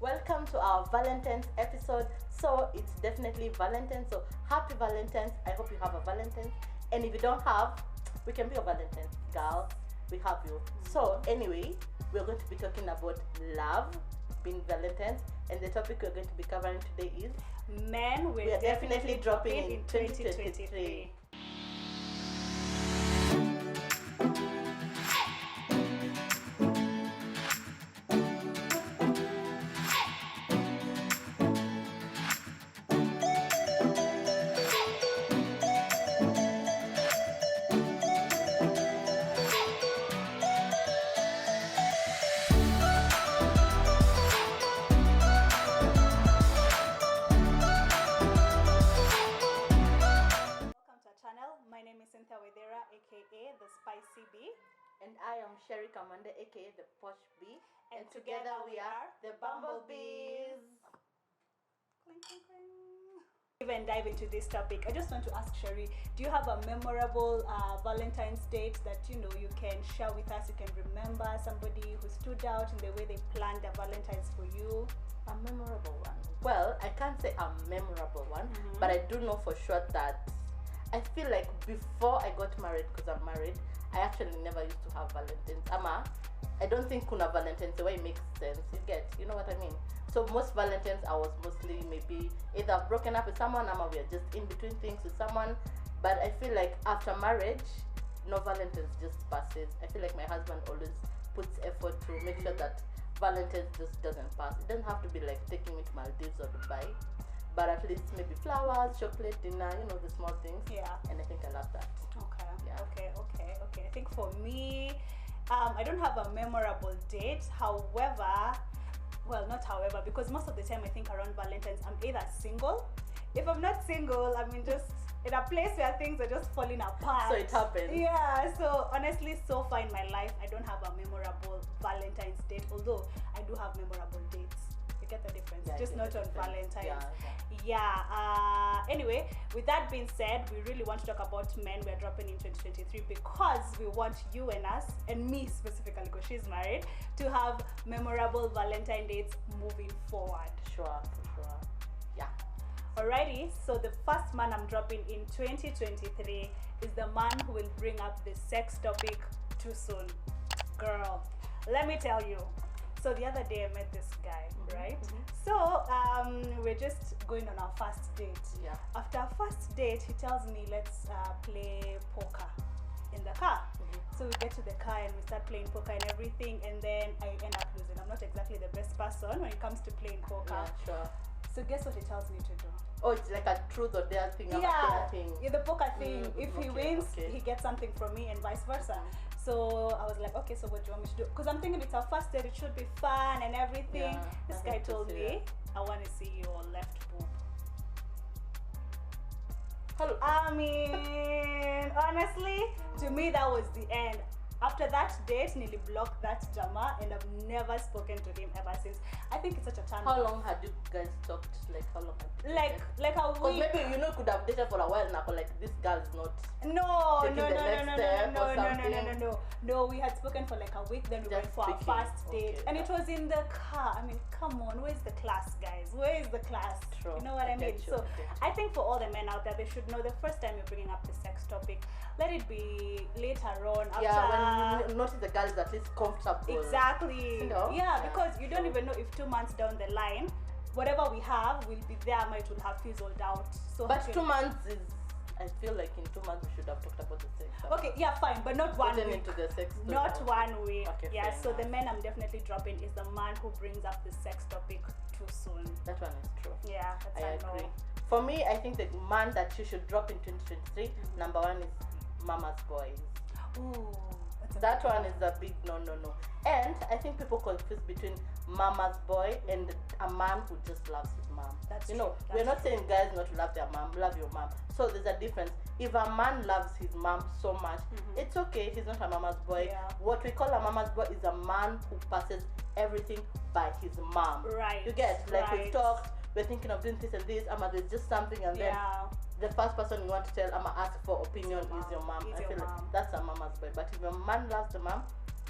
Welcome to our Valentine's episode. So it's definitely Valentine's. So happy Valentine's. I hope you have a Valentine's. And if you don't have, we can be a Valentine's girl. We have you. So anyway, we're going to be talking about love, being Valentine's, and the topic we're going to be covering today is men. We are definitely dropping in 2023. My name is Cynthia Waithera, aka the Spicy Bee. And I am Sherry Kamande, aka the Posh Bee. And together we are the Bumblebees. Cling, cling, cling. Even dive into this topic, I just want to ask Sherry, do you have a memorable Valentine's date that you can share with us? You can remember somebody who stood out in the way they planned their Valentine's for you? A memorable one. Well, I can't say a memorable one, but I do know for sure that I feel like before I got married, because I'm married, I actually never used to have Valentine's. I don't think kuna Valentine's the way it makes sense. You know what I mean? So most Valentine's I was mostly maybe either broken up with someone or we are just in between things with someone. But I feel like after marriage, no Valentine's just passes. I feel like my husband always puts effort to make sure that Valentine's just doesn't pass. It doesn't have to be like taking me to Maldives or Dubai, but at least maybe flowers, chocolate, dinner, the small things. Yeah. And I think I love that. Okay. Yeah. Okay. I think for me, I don't have a memorable date. Because most of the time I think around Valentine's, I'm either single. If I'm not single, I'm just in a place where things are just falling apart. So it happens. Yeah. So honestly, so far in my life, I don't have a memorable Valentine's date. Although I do have memorable dates. You get the difference? Yeah, just not on Valentine's. Yeah. Anyway, with that being said, we really want to talk about men we're dropping in 2023 because we want you and us, and me specifically because she's married, to have memorable Valentine dates moving forward. Sure, for sure. Yeah. Alrighty, so the first man I'm dropping in 2023 is the man who will bring up the sex topic too soon. Girl, let me tell you. So the other day I met this guy, right? So we're just going on our first date. Yeah. After our first date, he tells me, let's play poker in the car. So we get to the car and we start playing poker and everything, and then I end up losing. I'm not exactly the best person when it comes to playing poker. Yeah, sure. So guess what he tells me to do? Oh, it's like a truth or dare thing. Yeah, Thing. The poker thing. If he wins, he gets something from me and vice versa. So I was like, okay, so what do you want me to do? Because I'm thinking it's our first date, it should be fun and everything. Yeah, this guy told me, I want to see your left boob. I mean, honestly, to me that was the end. After that date, nearly blocked that Jama, and I've never spoken to him ever since. I think it's such a turn. How long had you guys talked? Like how long? Like a week. Because maybe could have dated for a while now, but like this girl is not. No. We had spoken for like a week, then we went for our first date, and it was in the car. I mean, come on, where's the class, guys? Where is the class? True. You know what I mean? So I think for all the men out there, they should know the first time you're bringing up the sex topic, let it be later on. After, when you notice the girl is at least comfortable. Exactly. Because you don't even know if 2 months down the line, whatever we have will be there, might will have fizzled out. So but 2 months is, I feel like in 2 months we should have talked about the sex. Okay, yeah, fine, but not 1 week. Into the sex not 1 week. Okay, yeah, so the man I'm definitely dropping is the man who brings up the sex topic too soon. That one is true. Yeah, that's I agree. For me, I think the man that you should drop in 2023, number one is mama's boys. Ooh. That one is a big no. And I think people confuse between mama's boy and a man who just loves his mom. That's we're not saying guys not to love their mom, love your mom. So there's a difference. If a man loves his mom so much, it's okay, he's not a mama's boy. Yeah. What we call a mama's boy is a man who passes everything by his mom. Right. You get, like we've talked, we're thinking of doing this and this, there's just something, and then the first person you want to tell, ask for opinion is your mom. I feel like that's a mama's boy. But if your man loves the mom,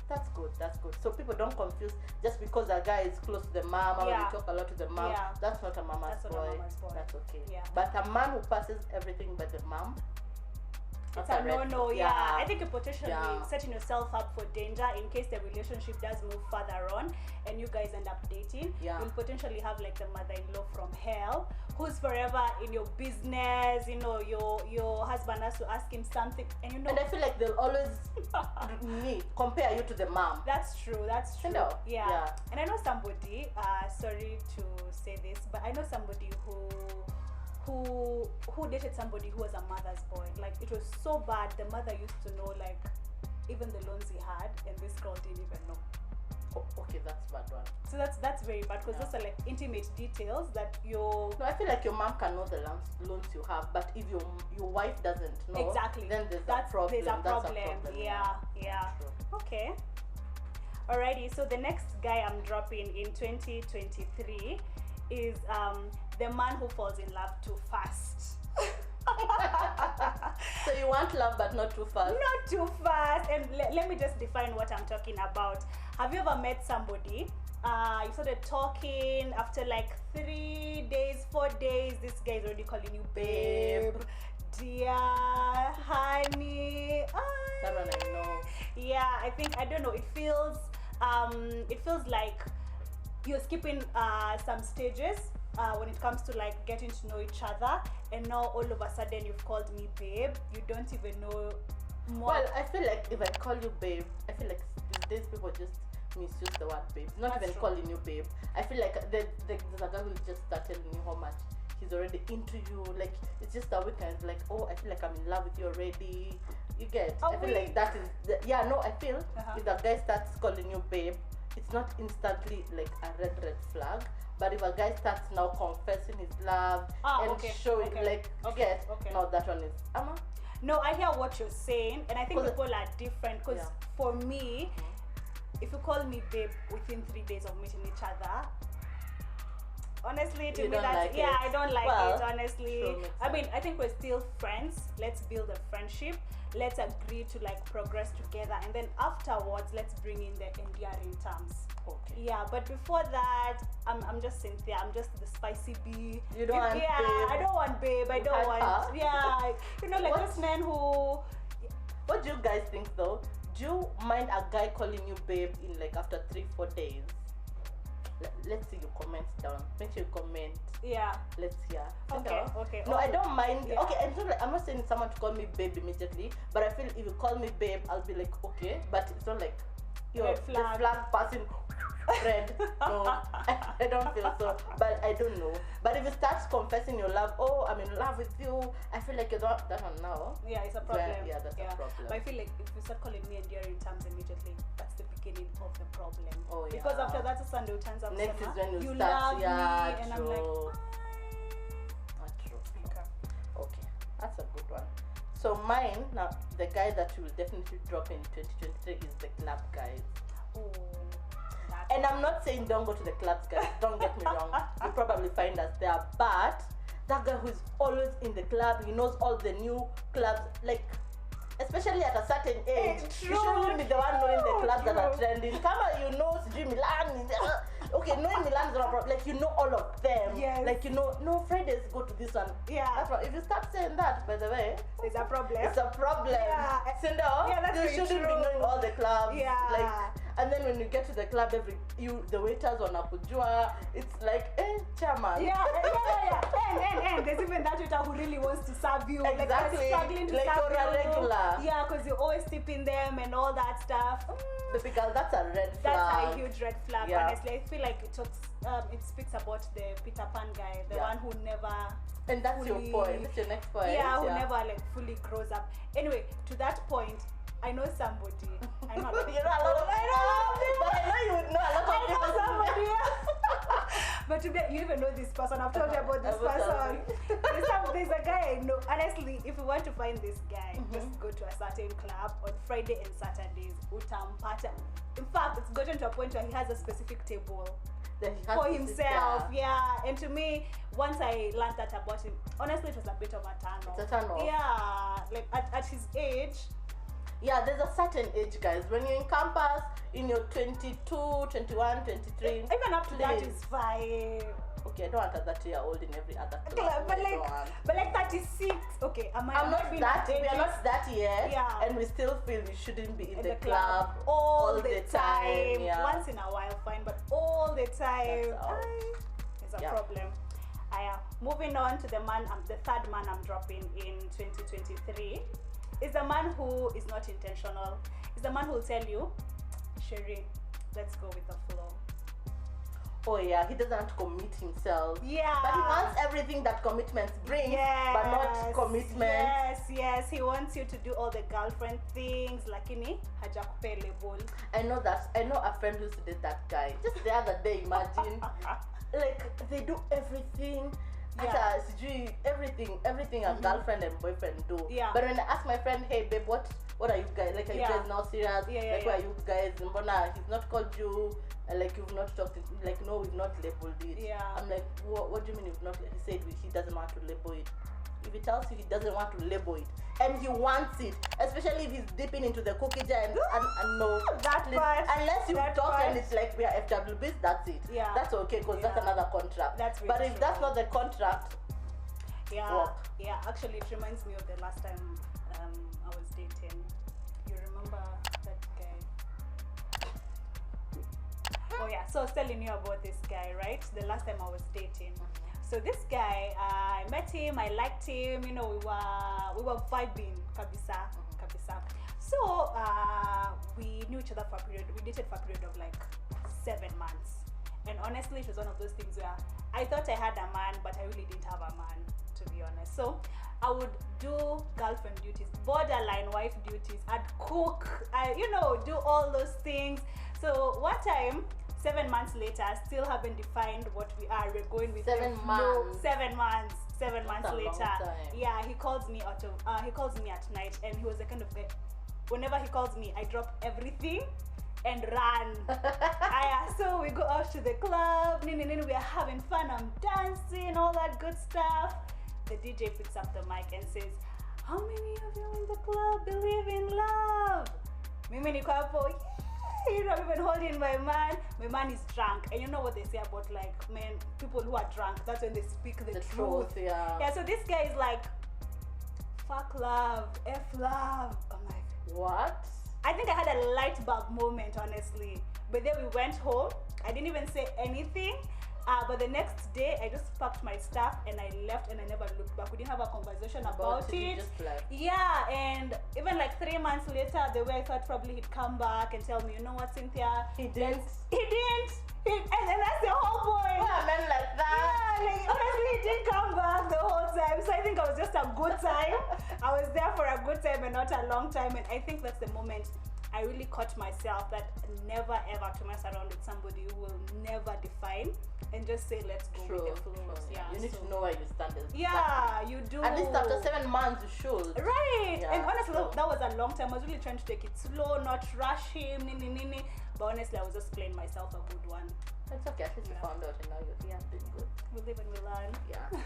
That's good. That's good. So people don't confuse just because a guy is close to the mom or Yeah. you talk a lot to the mom. Yeah. That's not a mama's That's not boy. a mama's boy. That's okay. Yeah. But a man who passes everything by the mom. It's that's a red no-no. flag. Yeah. I think you're potentially Yeah. setting yourself up for danger in case the relationship does move further on and you guys end up dating. Yeah. You'll potentially have like the mother-in-law from hell who's forever in your business. You know, your husband has to ask him something, and you know. And I feel like they'll always compare you to the mom. That's true. That's true. Hello. Yeah. Yeah. And I know somebody. Sorry to say this, but I know somebody who dated somebody who was a mother's boy. Like, it was so bad. The mother used to know, like, even the loans he had, and this girl didn't even know. Oh, okay, that's bad one. So that's very bad, because those are like intimate details that your No, I feel like your mom can know the loans you have, but if your wife doesn't know, exactly then there's that's a problem. there's a That's problem. a problem. Yeah. True. Okay. Alrighty. So the next guy I'm dropping in 2023 is the man who falls in love too fast. So you want love, but not too fast. Not too fast. And let me just define what I'm talking about. Have you ever met somebody? You started talking after like 3 days, 4 days. This guy is already calling you babe, dear, honey. That one I know. Yeah, I don't know. It feels like you're skipping some stages when it comes to like getting to know each other, and now all of a sudden you've called me babe. You don't even know more. Well, I feel like if I call you babe, I feel like these days people just misuse the word babe. Not That's even true. calling you babe. I feel like there's a guy who just started telling you how much he's already into you. Like, it's just a weekend. It's like, oh, I feel like I'm in love with you already. You get? Oh, I feel like that is I feel Uh-huh. if the guy starts calling you babe, it's not instantly like a red flag. But if a guy starts now confessing his love and showing like you get, no, that one is No, I hear what you're saying, and I think people are different. Because for me, if you call me babe within 3 days of meeting each other, honestly, to You me don't that's like it. I don't like Well, it. Honestly, sure, makes I mean, I think we're still friends. Let's build a friendship. Let's agree to like progress together, and then afterwards, let's bring in the endearing terms. okay. Yeah, but before that, I'm just Cynthia. I'm just the spicy bee. You don't want babe. I don't want babe. I You don't had want. her. Yeah, you know, like What? this man who. What do you guys think though? Do you mind a guy calling you babe in like after 3-4 days? Let's see your comments down. Make sure you comment. Yeah. Let's hear. Okay. No, I don't mind. Yeah. Okay, I'm not saying someone to call me babe immediately, but I feel if you call me babe, I'll be like, okay, but it's not like you're Red flag. the flag passing red. No, I don't feel so. But I don't know. But if you start confessing your love, oh, I'm in love with you, I feel like you're not that one now. Yeah, it's a problem. Yeah, that's a problem. But I feel like if you start calling me endearing terms immediately, that's the beginning of the problem. Oh, yeah. Because after that, Sunday turns up. Next is when you love start, me, yeah, and true. I'm like, True. okay. Okay, that's a good one. So mine, now the guy that you will definitely drop in 2023 is the club guys. Oh, that's And I'm not saying don't go to the clubs, guys. Don't get me wrong. You probably find us there, but that guy who is always in the club, he knows all the new clubs, like. Especially at a certain age, you shouldn't be the one knowing the clubs that are trending. Come on, you know, Milan. Okay, knowing Milan is not a problem. Like, you know all of them. Yes. Like, you know, no, Fridays go to this one. Yeah. That's right. If you start saying that, by the way, there's a problem. it's a problem. Yeah. Cinder, Yeah, that's you very shouldn't be true. knowing all the clubs. Yeah. Like, and then when you get to the club, the waiters on Apujua, it's like, chairman. Yeah. And there's even that waiter who really wants to serve you. Exactly. Like they're struggling to Like serve you're a you. regular. Yeah, because you're always tipping them and all that stuff. Baby girl, that's a red flag. That's a huge red flag, Yeah. honestly. I feel like it speaks about the Peter Pan guy, the Yeah. one who never. And that's your fully- point. That's your next point. Yeah, who never like fully grows up. Anyway, to that point, I know somebody. I know. You know a lot of people. But I know you would know a lot of I people. know somebody. But today, you even know this person. I've told you about this person. There's a guy I know. Honestly, if you want to find this guy, just go to a certain club on Friday and Saturdays. Utampata. In fact, it's gotten to a point where he has a specific table Then he has for to sit himself. there. Yeah. And to me, once I learned that about him, honestly, it was a bit of a turn off. It's a turn off. Yeah. Like at his age. Yeah, there's a certain age, guys. When you're in campus, in your 22, 21, 23. Even up to that please. is fine. Okay, I don't want a 30-year-old in every other Okay, class. but like 36. Okay, I'm not that. We are not that yet. Yeah. And we still feel we shouldn't be in the club all the time. Yeah. Once in a while, fine, but all the time, it's a Yeah. problem. Moving on to the third man I'm dropping in 2023 is the man who is not intentional. Is the man who will tell you, Sherry, let's go with the flow. Oh yeah, he doesn't want to commit himself. Yeah. But he wants everything that commitments bring, but not commitment. Yes. He wants you to do all the girlfriend things, lakini hajakupe label. I know a friend who used to date that guy. Just the other day, imagine. Like they do everything. Yeah. Everything a girlfriend and boyfriend do. Yeah. But when I ask my friend, hey babe, what are you guys like? Are you guys now serious? Like where are you guys? Mbona he's not called you? Like you've not talked. Like no, we've not labeled it. Yeah. I'm like, what do you mean you've not? He said he doesn't want to label it. If he tells you he doesn't want to label it and he wants it, especially if he's dipping into the cookie jar and no, unless you talk and it's like we are FWBs, that's it. Yeah. That's okay because that's another contract. But if that's not the contract, walk. Yeah. Actually, it reminds me of the last time I was dating. You remember that guy? Oh yeah. So I was telling you about this guy, right? The last time I was dating. So this guy, I met him, I liked him, we were vibing, kabisa. So we knew each other for a period, we dated for a period of like 7 months. And honestly, it was one of those things where I thought I had a man, but I really didn't have a man, to be honest. So I would do girlfriend duties, borderline wife duties, I'd cook, do all those things. So one time, 7 months later, still haven't defined what we are. We're going with 7 months. 7 months. 7 months That's a later. long time. Yeah, he calls me he calls me at night, and he was the kind of guy. Whenever he calls me, I drop everything and run. So we go out to the club. We are having fun. I'm dancing, all that good stuff. The DJ picks up the mic and says, "How many of you in the club believe in love?" Mimi niko hapo. I've been holding my man. My man is drunk, and you know what they say about like men, people who are drunk. That's when they speak the truth. Yeah. So this guy is like, "Fuck love, f love." I'm like, what? I think I had a light bulb moment, honestly. But then we went home. I didn't even say anything. But the next day, I just packed my stuff and I left, and I never looked back. We didn't have a conversation about it. You just left. Yeah, and even like 3 months later, the way I thought probably he'd come back and tell me, "You know what, Cynthia? He didn't. And that's the whole point. Well, I meant like that. Yeah, like honestly, he didn't come back the whole time. So I think it was just a good time. I was there for a good time and not a long time. And I think that's the moment I really caught myself that never ever to mess around with somebody who will never define and just say, let's go with the flow. Yeah, you need to know where you stand. Yeah, you do. At least after 7 months, you should. Right. Yeah, and honestly, that was a long time. I was really trying to take it slow, not rush him, But honestly, I was just playing myself a good one. It's okay. At least you found out and now you're doing good. We live and we learn. Yeah.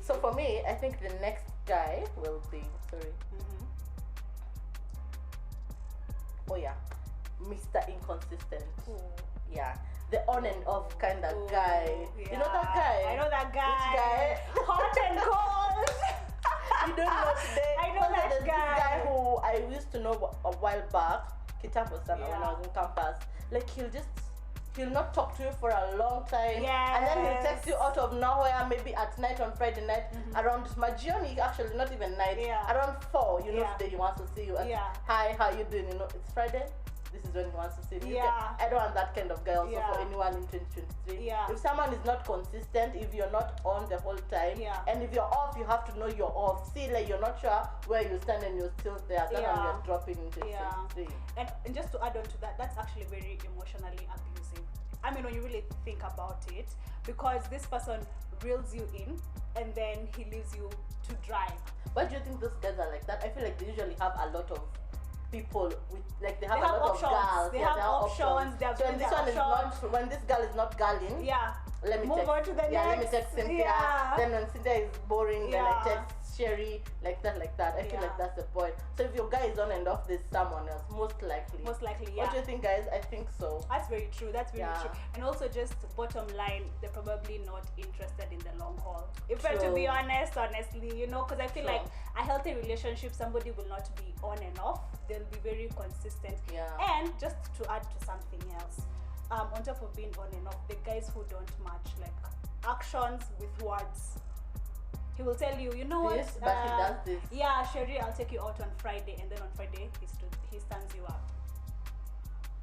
So for me, I think the next guy will be, oh yeah, Mr. Inconsistent. Ooh. Yeah. The on and off kind of guy. Yeah. You know that guy? I know that guy. Which guy? Hot and cold. You don't know today. I know that there's guy. This guy who I used to know a while back, Kitambo Sana, when I was in campus. Like he'll not talk to you for a long time. Yes. And then he'll text you out of nowhere, maybe at night on Friday night, around Majioni, actually not even night, around 4, today he wants to see you. Hi, how you doing? It's Friday. This is when he wants to see you. I don't want that kind of guy also for anyone in 2023. If someone is not consistent, if you're not on the whole time, and if you're off, you have to know you're off. See, like you're not sure where you stand and you're still there. That's when you're dropping into 2023. And just to add on to that, that's actually very emotionally abusive. I mean, when you really think about it, because this person reels you in and then he leaves you to dry. Why do you think those guys are like that? I feel like they usually have a lot of people with, like they have a lot options. of girls. They have options. So when this one is not, when this girl is not girling, let me Move text, on to the yeah, let me next. text Cynthia. Yeah. Then when Cynthia is boring, then I Yeah. text Sherry, like that. I feel Yeah. like that's the point. So if your guy is on and off, there's someone else, most likely. Most likely, yeah. What do you think, guys? I think so. That's very true. That's very Yeah. true. And also, just bottom line, they're probably not interested in the long haul. If we're to True. be honest, honestly, you know, because I feel True. like a healthy relationship, somebody will not be on and off. They'll be very consistent. Yeah. And just to add to something else, on top of being on and off, the guys who don't match like actions with words. He will tell you, you know what? This, but he does this. Yeah, Sherry, I'll take you out on Friday, and then on Friday he stands you up.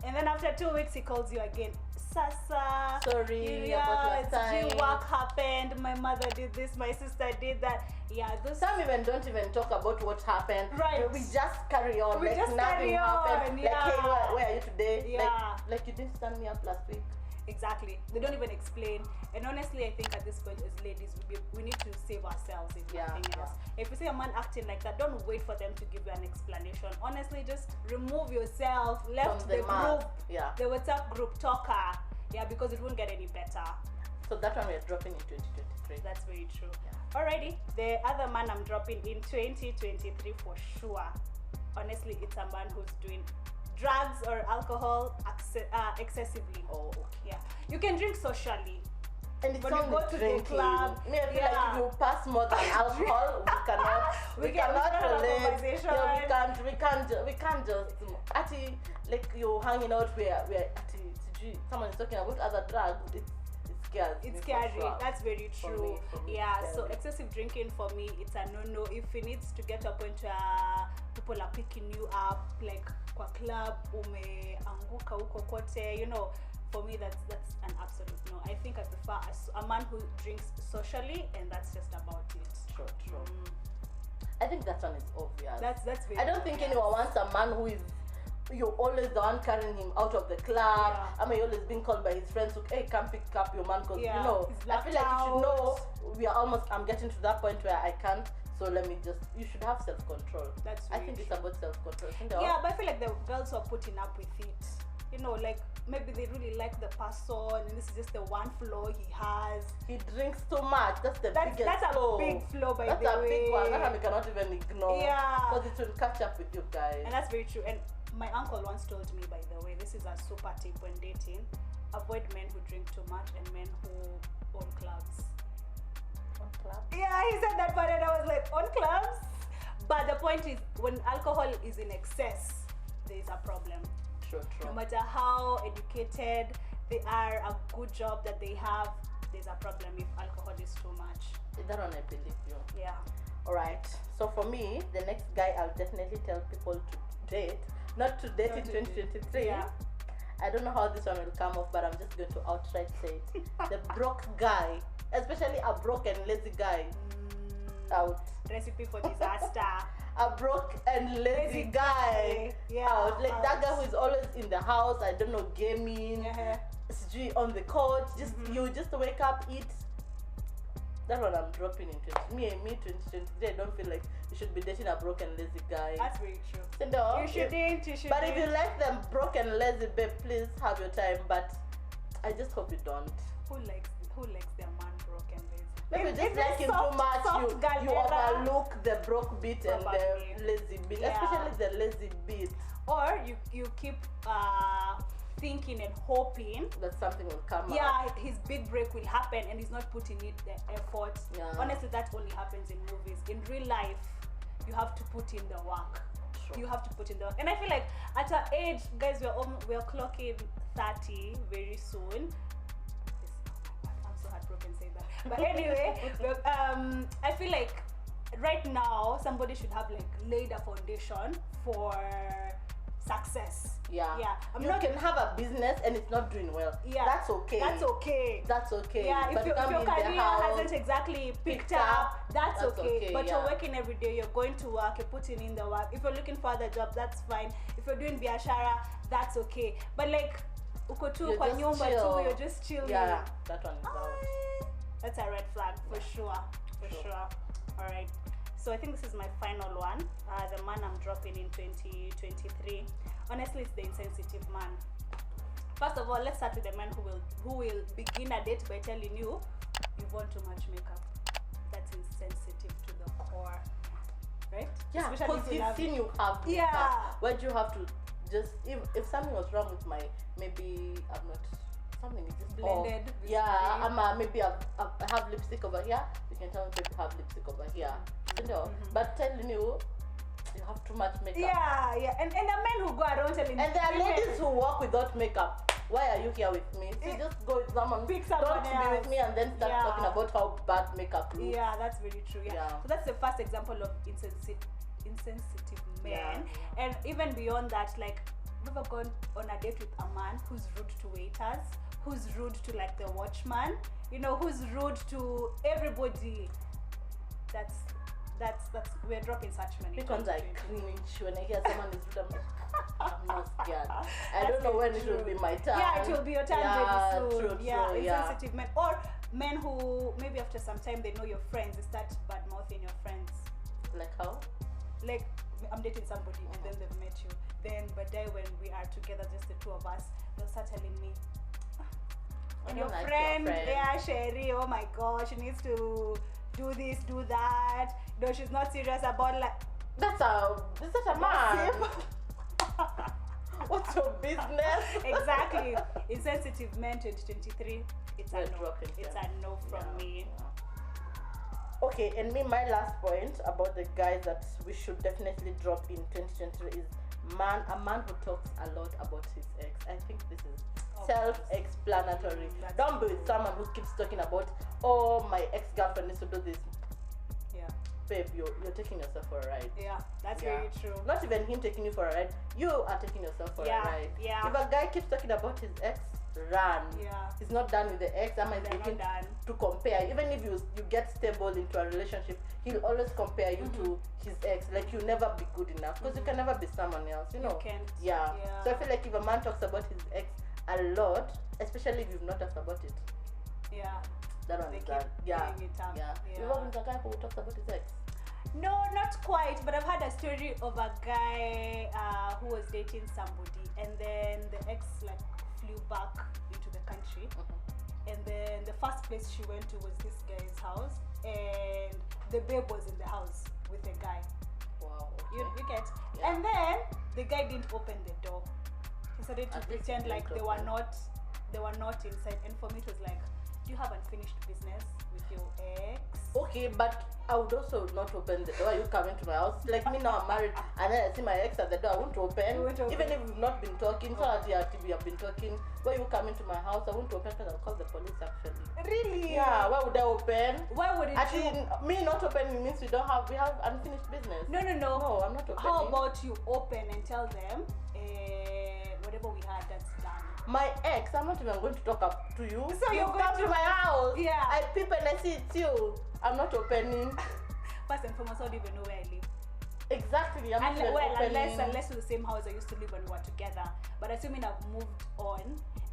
And then after 2 weeks he calls you again. Sasa, Sorry about last it's time. work happened. My mother did this. My sister did that. Yeah, those. Some even don't even talk about what happened. Right. We just carry on. We like just nothing carry happened. on, Like, yeah. hey, where are you today? Yeah. Like you didn't stand me up last week. Exactly. They don't even explain. And honestly, I think at this point, as ladies, we need to save ourselves if Yeah, nothing else. If you see a man acting like that, don't wait for them to give you an explanation. Honestly, just remove yourself, left From the the map. group, Yeah. the WhatsApp group talker. Yeah, because it won't get any better. So that one we are dropping in 2023. That's very true. Yeah. Alrighty, the other man I'm dropping in 2023 for sure. Honestly, it's a man who's doing drugs or alcohol excessively. Oh, okay. Yeah, you can drink socially. And it's When you only go to the drinking. club, Me, I feel yeah. like if you pass more than alcohol, we cannot have a relate. conversation. Yeah, we can't just ati like you're hanging out where someone is talking about other drugs. It scares me It's for scary. sure. That's very true. For me, Yeah, it's so scary. excessive drinking for me, it's a no-no. If it needs to get to a point where people are picking you up, like kwa club, umeanguka huko kote, you know, for me that's an absolute no. I think I prefer a man who drinks socially, and that's just about it. True. I think that one is obvious. That's very I don't think obvious. anyone wants a man who is you're always the one carrying him out of the club. Yeah. I mean, you're always being called by his friends to, hey, come pick up your man, because Yeah, you know, he's I feel blacked like you should know out. I'm getting to that point where I can't. So you should have self-control. That's I very think true. it's about self-control. Yeah, but I feel like the girls are putting up with it. You know, like maybe they really like the person, and this is just the one flaw he has. He drinks too much. That's the biggest That's a flaw. big flaw, by That's the a way. big one. That one we cannot even ignore. Yeah. Because it will catch up with you guys. And that's very true. And my uncle once told me, by the way, this is a super tip when dating: avoid men who drink too much and men who own clubs. On club. Yeah, he said that part, and I was like, on clubs? But the point is, when alcohol is in excess, there is a problem. True. No matter how educated they are, a good job that they have, there's a problem if alcohol is too much. That one I believe you. Yeah. Alright. So for me, the next guy I'll definitely tell people to date. Not to date in 2023. Yeah. I don't know how this one will come off, but I'm just going to outright say it. The broke guy, especially a broke and lazy guy. Out. Recipe for disaster. A broke and lazy guy. Yeah. Out. Like that guy who is always in the house, I don't know, gaming, on the couch, you just wake up, eat. That's what I'm dropping in 2023. I don't feel like you should be dating a broke and lazy guy. That's very true. So no, You shouldn't. But if you like them broke and lazy, babe, please have your time. But I just hope you don't. Who likes their man broken lazy? Maybe If just it's like him soft- too much, soft you galera, overlook the broke bit and Probably. the lazy bit, Yeah. especially the lazy bit. or you keep thinking and hoping. That something will come Yeah, up. his big break will happen, and he's not putting in the effort. Yeah. Honestly, that only happens in movies. In real life, you have to put in the work. True. You have to put in the work. And I feel like at our age, guys, we're clocking 30 very soon. I'm so heartbroken saying that. But anyway, I feel like right now somebody should have like laid a foundation for success. Yeah. Yeah. You can have a business and it's not doing well. Yeah. That's okay. That's okay. That's okay. Yeah, But if you can't your be in the career house. hasn't exactly picked picked up, up, that's that's okay. okay, But yeah. you're working every day, you're going to work, you're putting in the work. If you're looking for other job, that's fine. If you're doing biashara, that's okay. But like, uko tu You're kwa just nyumba chill. tu, you're just chilling. Yeah, that one is out. That's a red flag for sure. For sure. All right. So I think this is my final one. The man I'm dropping in 2023. Honestly, it's the insensitive man. First of all, let's start with the man who will begin a date by telling you want too much makeup. That's insensitive to the core, right? Yeah, Especially because if you he's have- seen you have makeup. Yeah. Why do you have to just if something was wrong with my maybe I'm not something is just Blended off. with Yeah, green. maybe I have lipstick over here. You can tell me maybe have lipstick over here. You know, but telling you have too much makeup. Yeah, and the men who go around telling And there are women- ladies who walk without makeup. Why are you here with me? So just go with someone. Pick someone Don't be with else. me and then start Yeah. talking about how bad makeup looks. Yeah, that's very true. Yeah. Yeah. So that's the first example of insensitive men. Yeah. And even beyond that, like, have you ever gone on a date with a man who's rude to waiters, who's rude to like the watchman, who's rude to everybody? That's we're dropping such many. Because I cringe when I hear someone is rude. I'm like, I'm not scared. I That's don't know when very it will true. be my turn. Yeah, it will be your turn Yeah, very soon. true, yeah, yeah. insensitive men. Or men who maybe after some time they know your friends, they start bad mouthing your friends. Like how? Like I'm dating somebody and then they've met you. Then but then when we are together, just the two of us, they'll start telling me, I and don't your like friend, yeah, Sherry, oh my gosh, she needs to do this, do that. No, she's not serious about like That's a man. What's your business? Exactly. Insensitive men 2023. It's a We're no. dropping It's them. a no from me. Okay, and my last point about the guys that we should definitely drop in 2023 is a man who talks a lot about his ex. I think this is self-explanatory. That's Don't be with someone who keeps talking about, oh, my ex-girlfriend needs to do this. Yeah. Babe, you're taking yourself for a ride. Yeah, that's Yeah. very true. Not even him taking you for a ride, you are taking yourself for Yeah, a ride. yeah. If a guy keeps talking about his ex, run. Yeah. He's not done with the ex, am I They're not looking done. to compare? Even if you get stable into a relationship, he'll always compare you to his ex. Like you'll never be good enough because you can never be someone else, you know. can't. Yeah. Yeah. So I feel like if a man talks about his ex a lot, especially if you've not talked about it, Yeah. that one They is keep bad. Yeah. bringing it up. Yeah. Yeah. You work with a guy who talks about his ex. No, not quite. But I've had a story of a guy who was dating somebody, and then the ex like flew back into the country, and then the first place she went to was this guy's house, and the babe was in the house with the guy. Wow. You get? Yeah. And then the guy didn't open the door. He started to At least pretend he like didn't they were open. not inside. And for me, it was like, do you have unfinished business with your ex? Okay, but I would also not open the door. You coming to my house? Like me now, I'm married, and then I see my ex at the door. I won't open. You won't open. Even if we've not been talking, so that we have been talking. Why you coming to my house? I won't open because I'll call the police actually. Really? Yeah, why would I open? Why would it? Actually, me not opening means we have unfinished business. No. No, I'm not opening. How about you open and tell them whatever we had, that's done. My ex, I'm not even going to talk up to you. So you you're going come to my house. Yeah. I peep and I see it's you. I'm not opening. First and foremost, I don't even know where I live. Exactly. I'm not even opening. Unless we're the same house I used to live when we were together. But assuming I've moved on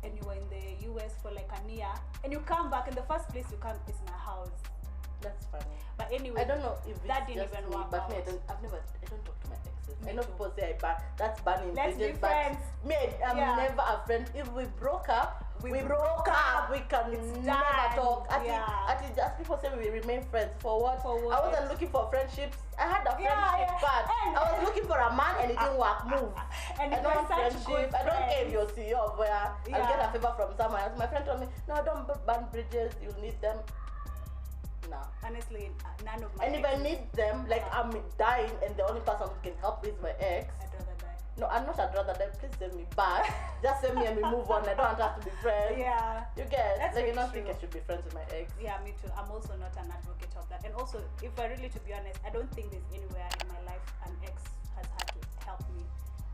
and you were in the US for like a year and you come back and the first place you come is my house. That's funny. But anyway, I don't know if it's that didn't just even me, work but me, out. I don't talk to my exes. Me I know too. people say that's banning Let's be bridges, but friends. me, I'm Yeah. never a friend. If we broke up, We we broke broke up. up. We can It's never done. talk. Yeah. As people say, we remain friends. For what? For what? I wasn't looking for friendships. I had a Yeah, friendship, yeah. but And- I was looking for a man and it didn't work. Move. And I if don't we're want such friendship. good I don't care if friends- you're CEO of where I'll Yeah. get a favor from someone else. My friend told me, no, don't burn bridges. You'll need them. No. honestly, none of my And if I exes, need them, like I'm dying and the only person who can help me is my ex. I'd rather die. No, I'm not. I'd rather die. Please send me back. Just send me and we move on. I don't want us to be friends. Yeah. You get? That's like, I very don't think I true. should be friends with my ex. Yeah, me too. I'm also not an advocate of that. And also, if I really, to be honest, I don't think there's anywhere in my life an ex has had to help me.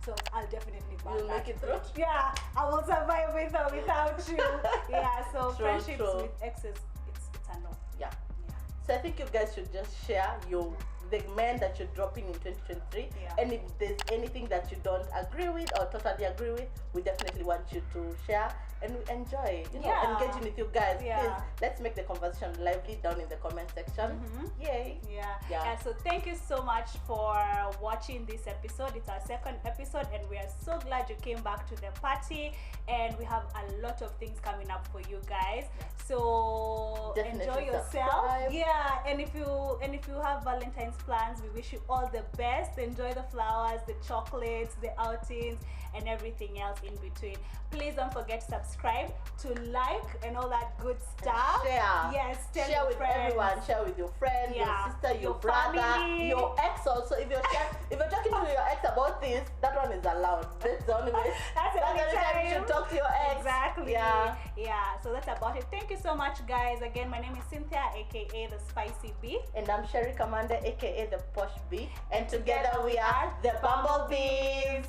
So I'll definitely burn You'll that make it through? bridge. Yeah, I will survive with or without you. Yeah, so True, friendships true. with exes, it's a no. Yeah. Yeah. So I think you guys should just share your the men that you're dropping in 2023. Yeah. And if there's anything that you don't agree with or totally agree with, we definitely want you to share and enjoy, engaging with you guys. Yeah. Please, let's make the conversation lively down in the comment section. Yay. Yeah. So thank you so much for watching this episode. It's our second episode, and we are so glad you came back to the party. And we have a lot of things coming up for you guys. So Definitely enjoy yourself. subscribe. Yeah. And if you have Valentine's plans, we wish you all the best. Enjoy the flowers, the chocolates, the outings, and everything else in between. Please don't forget to subscribe, to like, and all that good stuff. Share. Yes, tell share your with friends. everyone. Share with your friend, Yeah. your sister, your brother, family. your ex also. If you're talking to your ex about this, that one is allowed. That's the only way. That's the only time you should talk to your ex. Exactly. Yeah. So that's about it. Thank you so much, guys. Again, my name is Cynthia, aka the Spicy Bee. And I'm Sherry Commander, aka the Posh Bee. And together we are the Bumblebees.